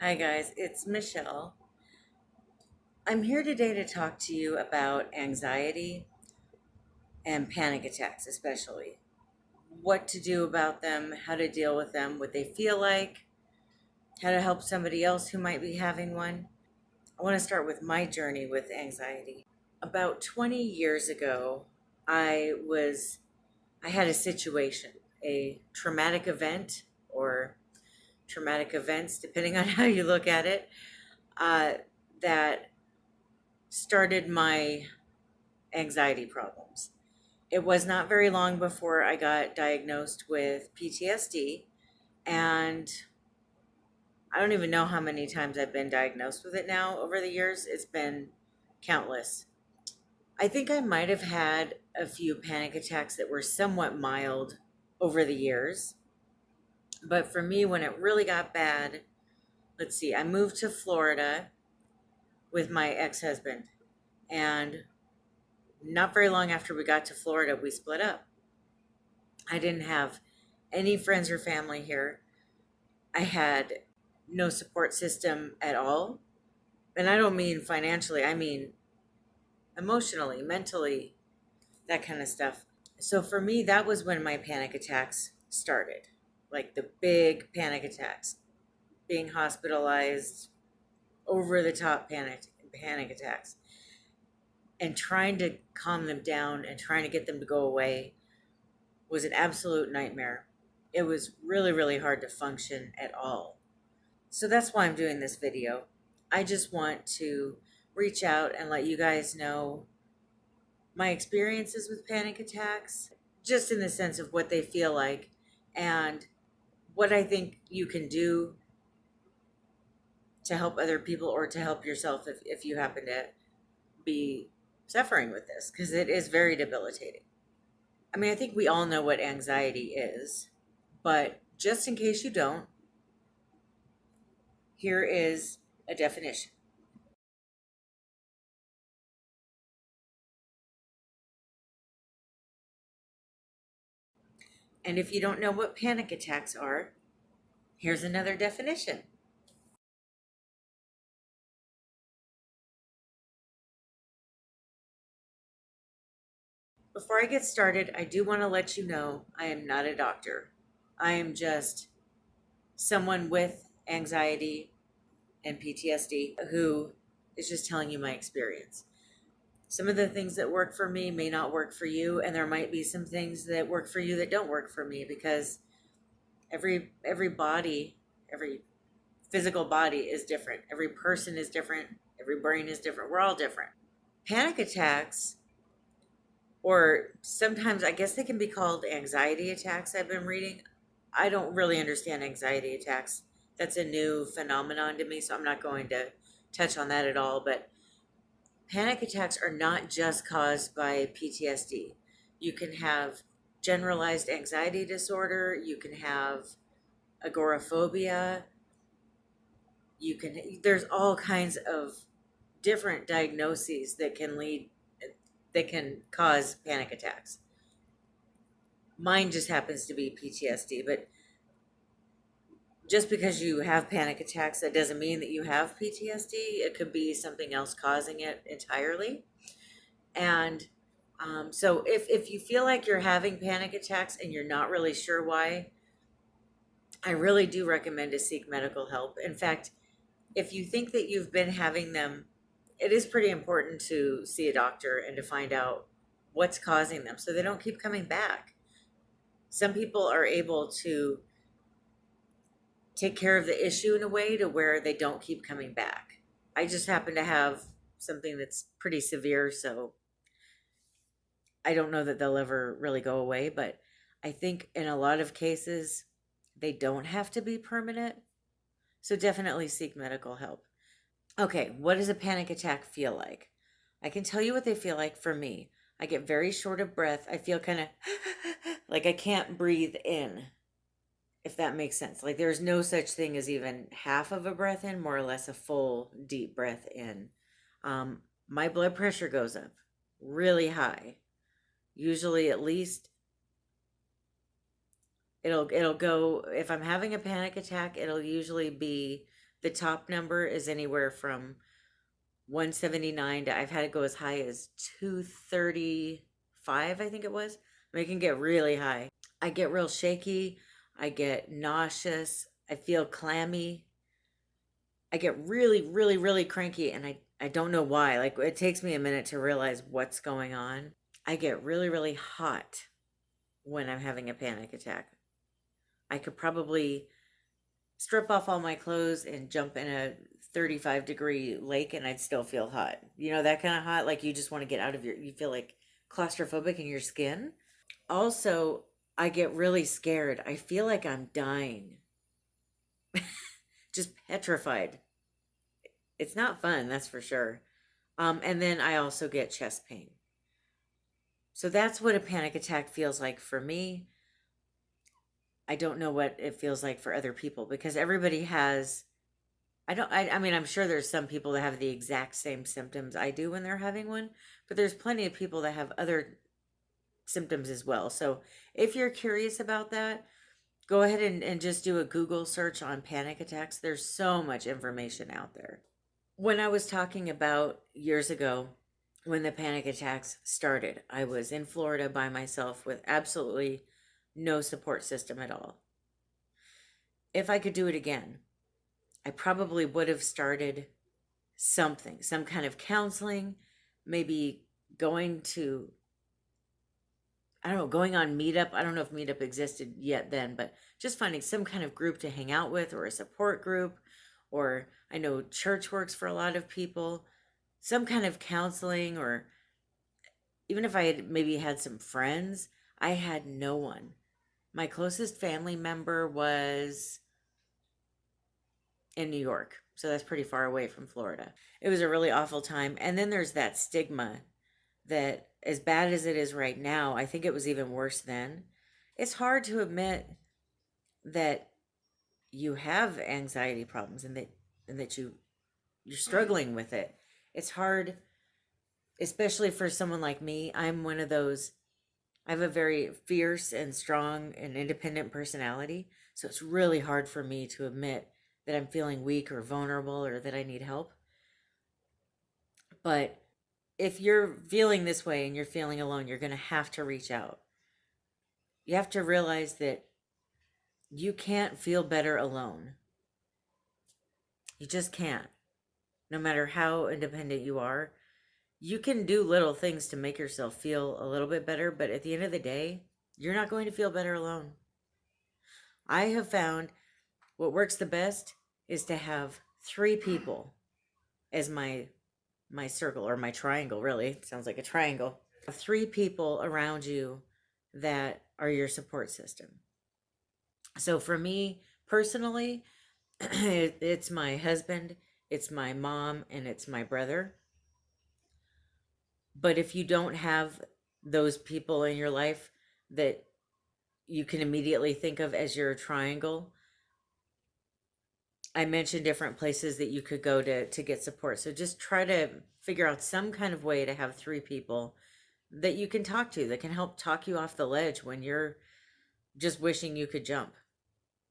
Hi guys, it's Michelle. I'm here today to talk to you about anxiety and panic attacks, especially. What to do about them, how to deal with them, what they feel like, how to help somebody else who might be having one. I want to start with my journey with anxiety. About 20 years ago, I was I had a situation, a traumatic event or traumatic events depending on how you look at it, uh, that started my anxiety problems. It was not very long before I got diagnosed with PTSD, and I don't even know how many times I've been diagnosed with it now over the years. It's been countless. I think I might have had a few panic attacks that were somewhat mild over the years. But for me, when it really got bad, let's see, I moved to Florida with my ex husband. And not very long after we got to Florida, we split up. I didn't have any friends or family here. I had no support system at all. And I don't mean financially, I mean emotionally, mentally, that kind of stuff. So for me, that was when my panic attacks started, like the big panic attacks, being hospitalized, over the top panic attacks, and trying to calm them down and trying to get them to go away was an absolute nightmare. It was really, really hard to function at all. So that's why I'm doing this video. I just want to reach out and let you guys know my experiences with panic attacks, just in the sense of what they feel like and what I think you can do to help other people or to help yourself if you happen to be suffering with this, because it is very debilitating. I mean, I think we all know what anxiety is, but just in case you don't, here is a definition. And if you don't know what panic attacks are, here's another definition. Before I get started, I do want to let you know I am not a doctor. I am just someone with anxiety and PTSD who is just telling you my experience. Some of the things that work for me may not work for you, and there might be some things that work for you that don't work for me, because every body, every physical body is different. Every person is different. Every brain is different. We're all different. Panic attacks, or sometimes I guess they can be called anxiety attacks, I've been reading. I don't really understand anxiety attacks. That's a new phenomenon to me, so I'm not going to touch on that at all. But panic attacks are not just caused by PTSD. You can have generalized anxiety disorder, you can have agoraphobia, there's all kinds of different diagnoses that can cause panic attacks. Mine just happens to be PTSD, but just because you have panic attacks, that doesn't mean that you have PTSD. It could be something else causing it entirely. And so if you feel like you're having panic attacks and you're not really sure why, I really do recommend to seek medical help. In fact, if you think that you've been having them, it is pretty important to see a doctor and to find out what's causing them so they don't keep coming back. Some people are able to take care of the issue in a way to where they don't keep coming back. I just happen to have something that's pretty severe, so I don't know that they'll ever really go away, but I think in a lot of cases, they don't have to be permanent. So definitely seek medical help. Okay, what does a panic attack feel like? I can tell you what they feel like for me. I get very short of breath. I feel kind of like I can't breathe in, if that makes sense. Like there's no such thing as even half of a breath in, more or less a full deep breath in. My blood pressure goes up really high. Usually at least it'll go, if I'm having a panic attack, it'll usually be The top number is anywhere from 179 to I've had it go as high as 235, I think it was. I mean, it can get really high. I get real shaky. I get nauseous. I feel clammy. I get really, really, really cranky, and I don't know why. Like, it takes me a minute to realize what's going on. I get really, really hot when I'm having a panic attack. I could probably strip off all my clothes and jump in a 35-degree lake and I'd still feel hot. You know, that kind of hot, like you just want to get out of you feel like claustrophobic in your skin. Also, I get really scared. I feel like I'm dying, just petrified. It's not fun, that's for sure. And then I also get chest pain. So that's what a panic attack feels like for me. I don't know what it feels like for other people because everybody has I mean, I'm sure there's some people that have the exact same symptoms I do when they're having one, but there's plenty of people that have other symptoms as well. So if you're curious about that, go ahead and just do a Google search on panic attacks. There's so much information out there. When I was talking about years ago, when the panic attacks started, I was in Florida by myself with absolutely no support system at all. If I could do it again, I probably would have started something, some kind of counseling, maybe going to, I don't know, going on Meetup. I don't know if Meetup existed yet then, but just finding some kind of group to hang out with or a support group, or I know church works for a lot of people, some kind of counseling, or even if I had maybe had some friends, I had no one. My closest family member was in New York. So that's pretty far away from Florida. It was a really awful time. And then there's that stigma that, as bad as it is right now, I think it was even worse then. It's hard to admit that you have anxiety problems and that you're struggling with it. It's hard, especially for someone like me. I'm one of those, I have a very fierce and strong and independent personality. So it's really hard for me to admit that I'm feeling weak or vulnerable or that I need help. But if you're feeling this way and you're feeling alone, you're going to have to reach out. You have to realize that you can't feel better alone. You just can't. No matter how independent you are, you can do little things to make yourself feel a little bit better, but at the end of the day, you're not going to feel better alone. I have found what works the best is to have 3 people as my circle or my triangle, really. It sounds like a triangle. 3 people around you that are your support system. So for me personally, it's my husband, it's my mom, and it's my brother. But if you don't have those people in your life that you can immediately think of as your triangle, I mentioned different places that you could go to get support. So just try to figure out some kind of way to have 3 people that you can talk to that can help talk you off the ledge when you're just wishing you could jump,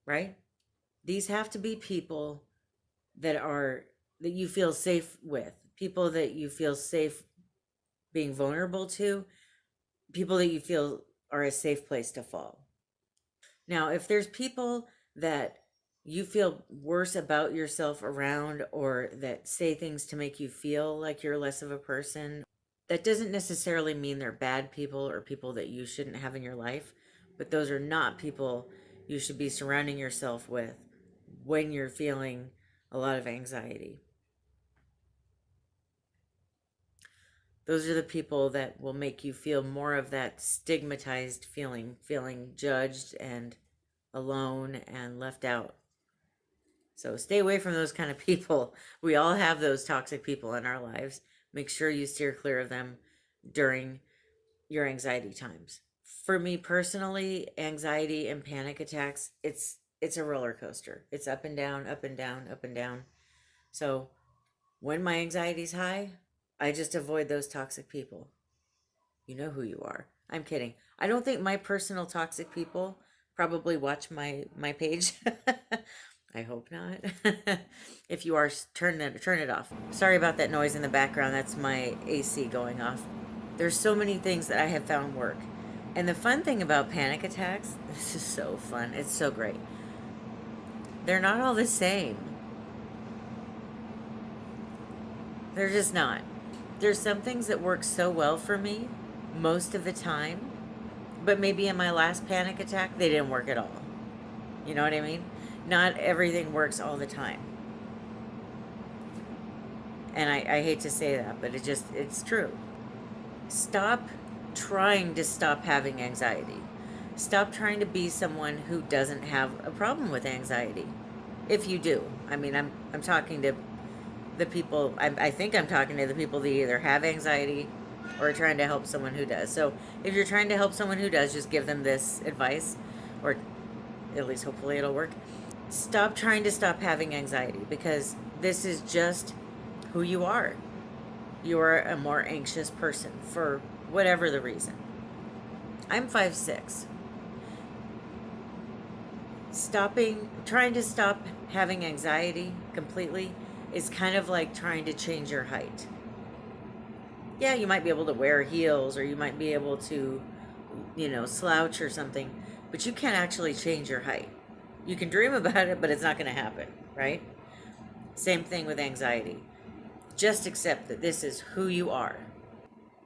right? These have to be people that you feel safe with, people that you feel safe being vulnerable to, people that you feel are a safe place to fall. Now, if there's people that you feel worse about yourself around or that say things to make you feel like you're less of a person, that doesn't necessarily mean they're bad people or people that you shouldn't have in your life, but those are not people you should be surrounding yourself with when you're feeling a lot of anxiety. Those are the people that will make you feel more of that stigmatized feeling judged and alone and left out. So stay away from those kind of people. We all have those toxic people in our lives. Make sure you steer clear of them during your anxiety times. For me personally, anxiety and panic attacks, it's a roller coaster. It's up and down, up and down, up and down. So when my anxiety's high, I just avoid those toxic people. You know who you are. I'm kidding. I don't think my personal toxic people probably watch my page. I hope not. If you are, turn it off. Sorry about that noise in the background. That's my AC going off. There's so many things that I have found work. And the fun thing about panic attacks, this is so fun. It's so great. They're not all the same. They're just not. There's some things that work so well for me most of the time, but maybe in my last panic attack, they didn't work at all. You know what I mean? Not everything works all the time. And I hate to say that, but it's true. Stop trying to stop having anxiety. Stop trying to be someone who doesn't have a problem with anxiety. If you do. I mean, I'm talking to the people, I think I'm talking to the people that either have anxiety or are trying to help someone who does. So if you're trying to help someone who does, just give them this advice, or at least hopefully it'll work. Stop trying to stop having anxiety, because this is just who you are. You are a more anxious person for whatever the reason. I'm 5'6". Trying to stop having anxiety completely is kind of like trying to change your height. Yeah, you might be able to wear heels, or you might be able to, slouch or something, but you can't actually change your height. You can dream about it, but it's not going to happen, right? Same thing with anxiety. Just accept that this is who you are.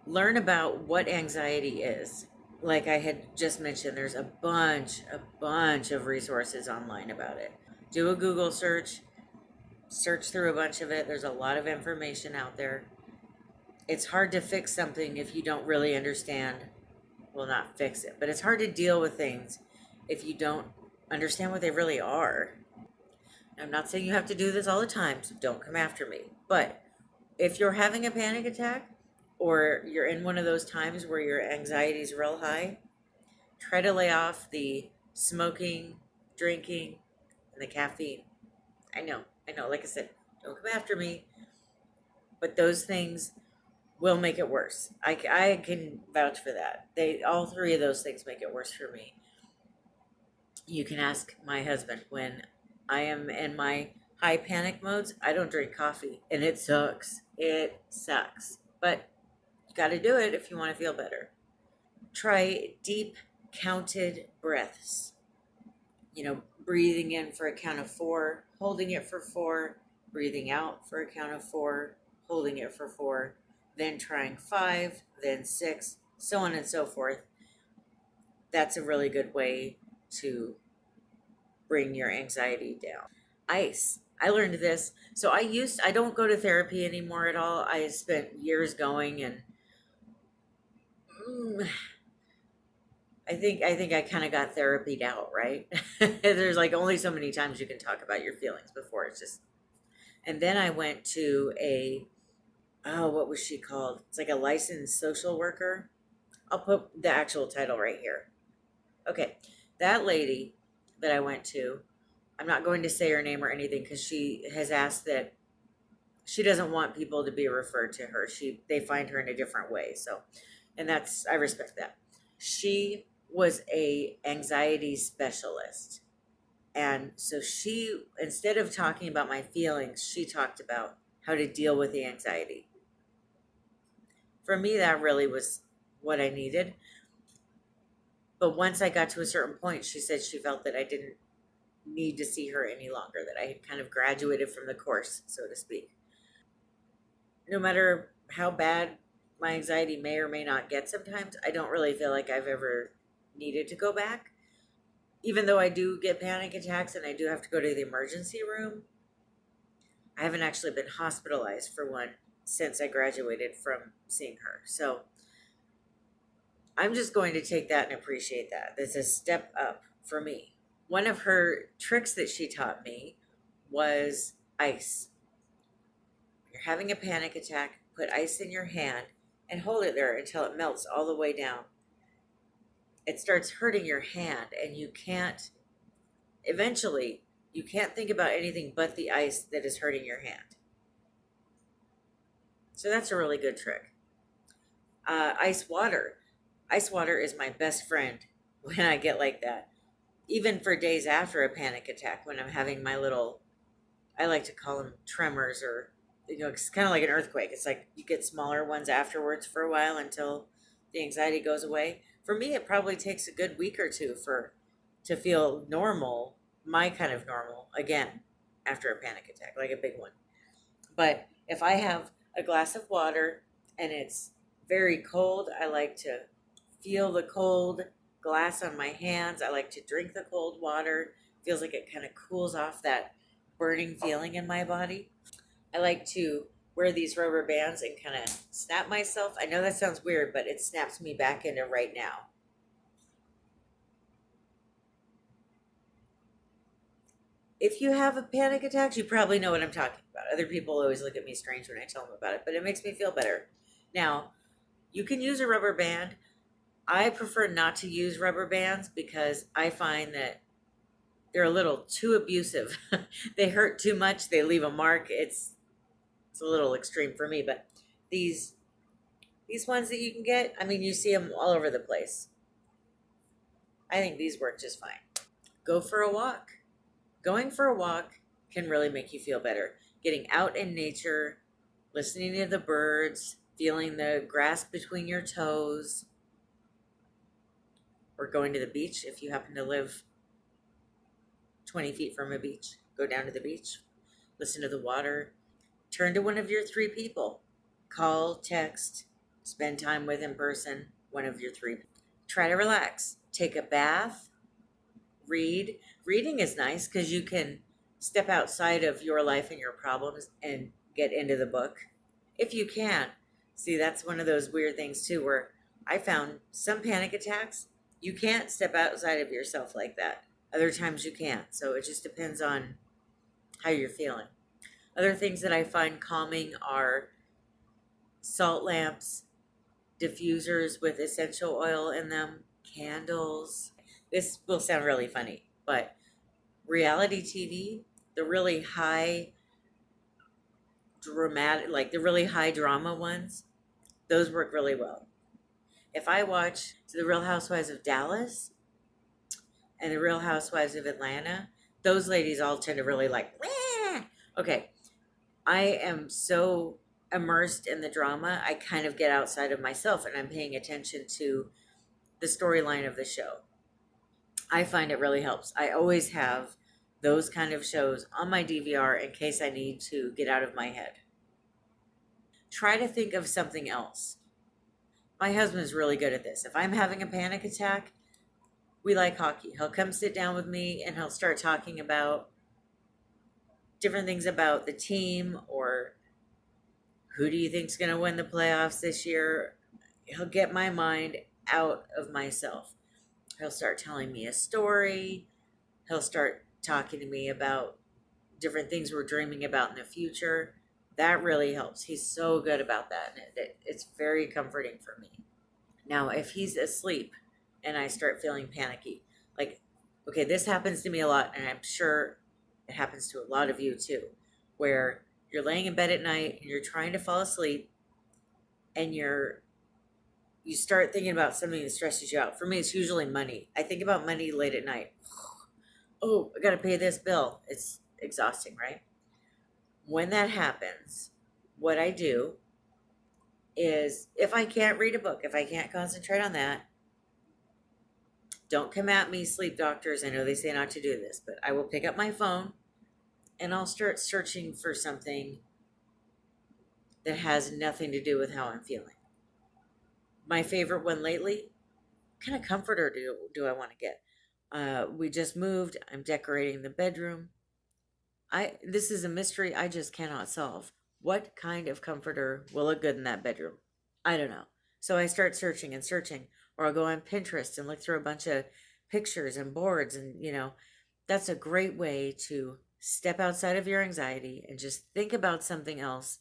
Learn about what anxiety is. Like I had just mentioned, there's a bunch of resources online about it. Do a Google search through a bunch of it. There's a lot of information out there. It's hard to fix something if you don't really understand. Well, not fix it, but it's hard to deal with things if you don't understand what they really are. I'm not saying you have to do this all the time, so don't come after me. But if you're having a panic attack, or you're in one of those times where your anxiety is real high, try to lay off the smoking, drinking, and the caffeine. I know, like I said, don't come after me, but those things will make it worse. I can vouch for that. All three of those things make it worse for me. You can ask my husband. When I am in my high panic modes, I don't drink coffee, and it sucks. It sucks. But you got to do it if you want to feel better. Try deep counted breaths. Breathing in for a count of 4, holding it for 4, breathing out for a count of 4, holding it for 4, then trying 5, then 6, so on and so forth. That's a really good way to bring your anxiety down. Ice. I learned this. So I don't go to therapy anymore at all. I spent years going, and I think I kind of got therapied out, right? There's like only so many times you can talk about your feelings before it's just. And then I went to what was she called? It's like a licensed social worker. I'll put the actual title right here. Okay, that lady that I went to, I'm not going to say her name or anything, because she has asked that she doesn't want people to be referred to her. They find her in a different way. So, and I respect that. She was a anxiety specialist. And so instead of talking about my feelings, she talked about how to deal with the anxiety. For me, that really was what I needed. But once I got to a certain point, she said she felt that I didn't need to see her any longer, that I had kind of graduated from the course, so to speak. No matter how bad my anxiety may or may not get sometimes, I don't really feel like I've ever needed to go back. Even though I do get panic attacks and I do have to go to the emergency room, I haven't actually been hospitalized for one since I graduated from seeing her. So I'm just going to take that and appreciate that. That's a step up for me. One of her tricks that she taught me was ice. You're having a panic attack, put ice in your hand and hold it there until it melts all the way down. It starts hurting your hand, and eventually, you can't think about anything but the ice that is hurting your hand. So that's a really good trick. Ice water. Ice water is my best friend when I get like that. Even for days after a panic attack, when I'm having my little I like to call them tremors, or it's kind of like an earthquake. It's like you get smaller ones afterwards for a while until the anxiety goes away. For me, it probably takes a good week or two for to feel normal, my kind of normal again after a panic attack, like a big one. But if I have a glass of water and it's very cold, I like to feel the cold glass on my hands. I like to drink the cold water. Feels like it kind of cools off that burning feeling in my body. I like to wear these rubber bands and kind of snap myself. I know that sounds weird, but it snaps me back into right now. If you have a panic attack, you probably know what I'm talking about. Other people always look at me strange when I tell them about it, but it makes me feel better. Now, you can use a rubber band. I prefer not to use rubber bands because I find that they're a little too abusive. They hurt too much, they leave a mark. It's a little extreme for me, but these these ones that you can get, I mean, you see them all over the place. I think these work just fine. Go for a walk. Going for a walk can really make you feel better. Getting out in nature, listening to the birds, feeling the grass between your toes, or going to the beach if you happen to live 20 feet from a beach. Go down to the beach, listen to the water, turn to one of your three people. Call, text, spend time with in person, one of your three. Try to relax. Take a bath, read. Reading is nice because you can step outside of your life and your problems and get into the book. If you can. See, that's one of those weird things too, where I found some panic attacks, you can't step outside of yourself like that. Other times you can't. So it just depends on how you're feeling. Other things that I find calming are salt lamps, diffusers with essential oil in them, candles. This will sound really funny, but reality TV, the really high dramatic, like the really high drama ones, those work really well. If I watch The Real Housewives of Dallas and The Real Housewives of Atlanta, those ladies all tend to really like, "Wah!" Okay, I am so immersed in the drama, I kind of get outside of myself and I'm paying attention to the storyline of the show. I find it really helps. I always have those kind of shows on my DVR in case I need to get out of my head. Try to think of something else. My husband's really good at this. If I'm having a panic attack, we like hockey. He'll come sit down with me and he'll start talking about different things about the team, or who do you think's going to win the playoffs this year. He'll get my mind out of myself. He'll start telling me a story. He'll start talking to me about different things we're dreaming about in the future. That really helps. He's so good about that. And it's very comforting for me. Now, if he's asleep and I start feeling panicky, like, okay, this happens to me a lot, and I'm sure it happens to a lot of you too, where you're laying in bed at night and you're trying to fall asleep and you start thinking about something that stresses you out. For me, it's usually money. I think about money late at night. Oh, I got to pay this bill. It's exhausting, right? When that happens, what I do is, if I can't read a book, if I can't concentrate on that, don't come at me, sleep doctors. I know they say not to do this, but I will pick up my phone and I'll start searching for something that has nothing to do with how I'm feeling. My favorite one lately, what kind of comforter do I want to get? We just moved. I'm decorating the bedroom. This is a mystery I just cannot solve. What kind of comforter will look good in that bedroom? I don't know. So I start searching and searching, or I'll go on Pinterest and look through a bunch of pictures and boards, and that's a great way to step outside of your anxiety and just think about something else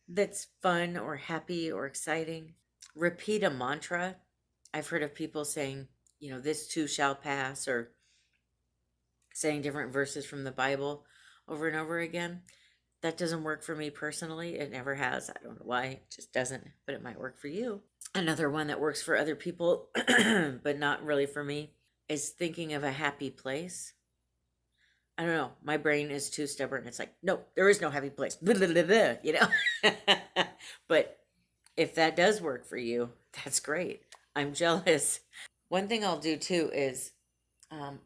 that's fun or happy or exciting. Repeat a mantra. I've heard of people saying, this too shall pass, or saying different verses from the Bible over and over again. That doesn't work for me personally. It never has. I don't know why. It just doesn't, but it might work for you. Another one that works for other people, but not really for me, is thinking of a happy place. I don't know. My brain is too stubborn. It's like, no, there is no happy place. Blah, blah, blah, blah, you know? But if that does work for you, that's great. I'm jealous. One thing I'll do too is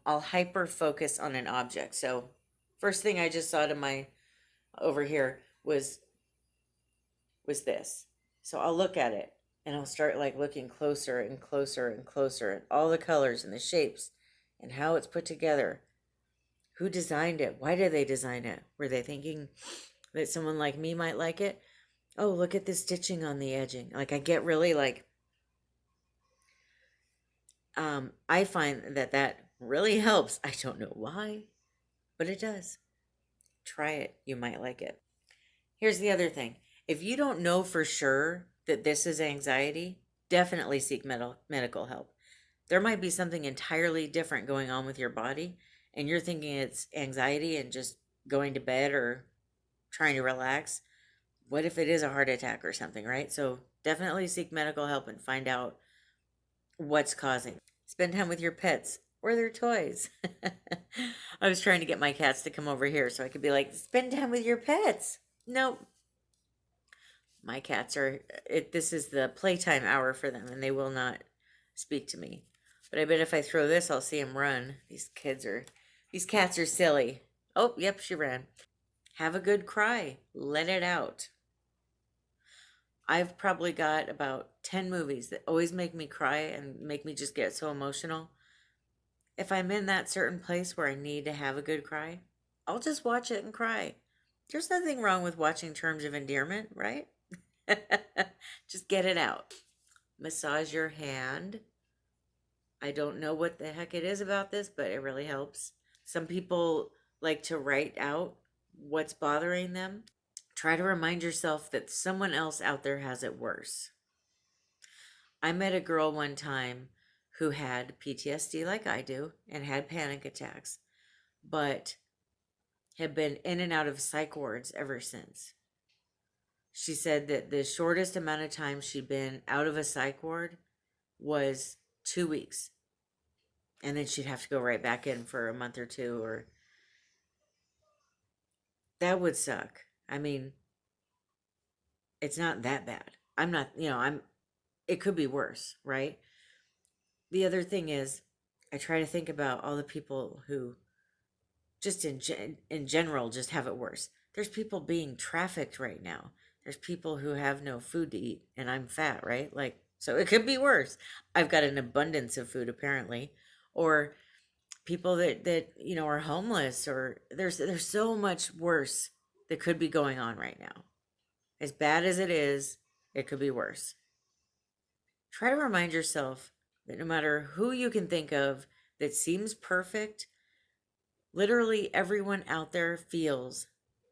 I'll hyper focus on an object. So, first thing I just saw to my over here was this. So I'll look at it and I'll start like looking closer and closer and closer at all the colors and the shapes and how it's put together. Who designed it? Why did they design it? Were they thinking that someone like me might like it? Oh, look at the stitching on the edging. Like I get really like I find that that really helps. I don't know why, but it does. Try it. You might like it. Here's the other thing. If you don't know for sure that this is anxiety, definitely seek medical help. There might be something entirely different going on with your body, and you're thinking it's anxiety and just going to bed or trying to relax. What if it is a heart attack or something, right? So definitely seek medical help and find out what's causing. Spend time with your pets or their toys. I was trying to get my cats to come over here so I could be like, spend time with your pets. Nope. My cats are, this is the playtime hour for them and they will not speak to me. But I bet if I throw this, I'll see them run. These cats are silly. Oh, yep, she ran. Have a good cry. Let it out. I've probably got about 10 movies that always make me cry and make me just get so emotional. If I'm in that certain place where I need to have a good cry, I'll just watch it and cry. There's nothing wrong with watching Terms of Endearment, right? Just get it out. Massage your hand. I don't know what the heck it is about this, but it really helps. Some people like to write out what's bothering them. Try to remind yourself that someone else out there has it worse. I met a girl one time who had PTSD like I do and had panic attacks, but had been in and out of psych wards ever since. She said that the shortest amount of time she'd been out of a psych ward was 2 weeks. And then she'd have to go right back in for a month or two, or that would suck. I mean, it's not that bad. I'm not, it could be worse, right? The other thing is, I try to think about all the people who just in general just have it worse. There's people being trafficked right now. There's people who have no food to eat, and I'm fat, right? Like, so it could be worse. I've got an abundance of food apparently, or people that are homeless, or there's so much worse that could be going on right now. As bad as it is, it could be worse. Try to remind yourself that no matter who you can think of that seems perfect, literally everyone out there feels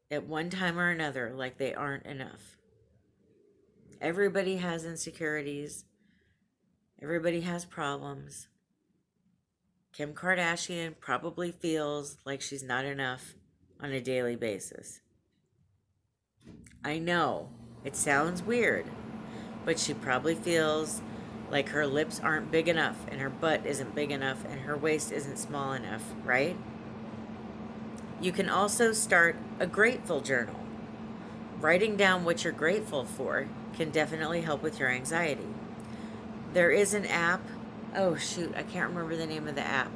at one time or another like they aren't enough. Everybody has insecurities. Everybody has problems. Kim Kardashian probably feels like she's not enough on a daily basis. I know, it sounds weird, but she probably feels like her lips aren't big enough and her butt isn't big enough and her waist isn't small enough, right? You can also start a grateful journal. Writing down what you're grateful for can definitely help with your anxiety. There is an app. Oh shoot, I can't remember the name of the app,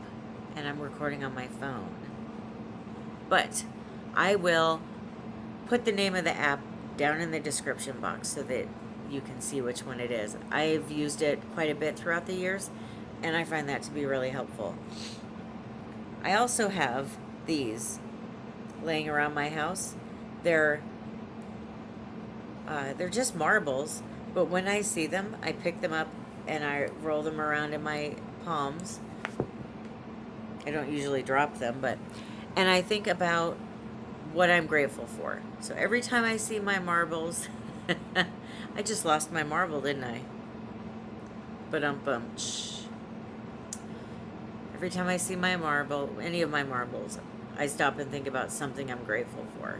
and I'm recording on my phone. But I will put the name of the app down in the description box so that you can see which one it is. I've used it quite a bit throughout the years, and I find that to be really helpful. I also have these laying around my house. They're just marbles, but when I see them, I pick them up and I roll them around in my palms. I don't usually drop them, and I think about what I'm grateful for. So every time I see my marbles, I just lost my marble, didn't I? Ba-dum-bum. Every time I see my marble, any of my marbles, I stop and think about something I'm grateful for.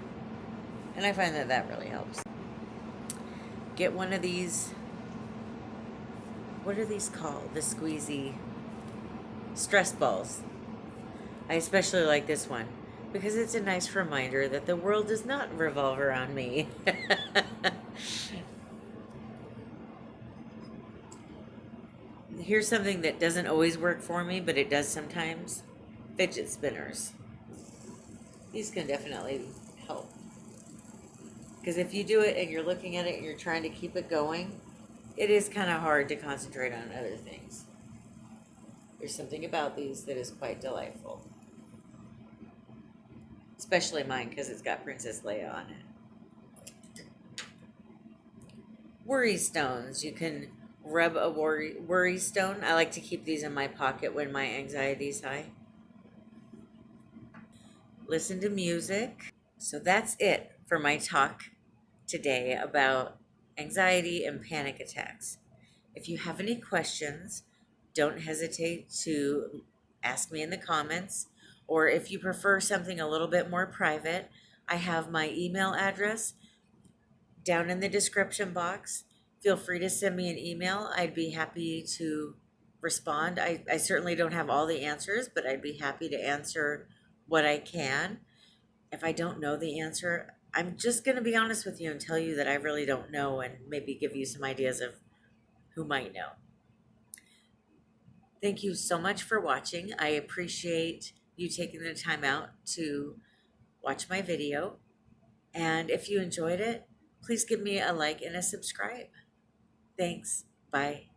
And I find that that really helps. Get one of these, what are these called? The squeezy stress balls. I especially like this one. because it's a nice reminder that the world does not revolve around me. Here's something that doesn't always work for me, but it does sometimes. Fidget spinners. These can definitely help. Because if you do it and you're looking at it and you're trying to keep it going, it is kind of hard to concentrate on other things. There's something about these that is quite delightful. Especially mine because it's got Princess Leia on it. Worry stones. You can rub a worry stone. I like to keep these in my pocket when my anxiety is high. Listen to music. So that's it for my talk today about anxiety and panic attacks. If you have any questions, don't hesitate to ask me in the comments, or if you prefer something a little bit more private, I have my email address down in the description box. Feel free to send me an email. I'd be happy to respond. I certainly don't have all the answers, but I'd be happy to answer what I can. If I don't know the answer, I'm just going to be honest with you and tell you that I really don't know and maybe give you some ideas of who might know. Thank you so much for watching. I appreciate you taking the time out to watch my video. And if you enjoyed it, please give me a like and a subscribe. Thanks. Bye.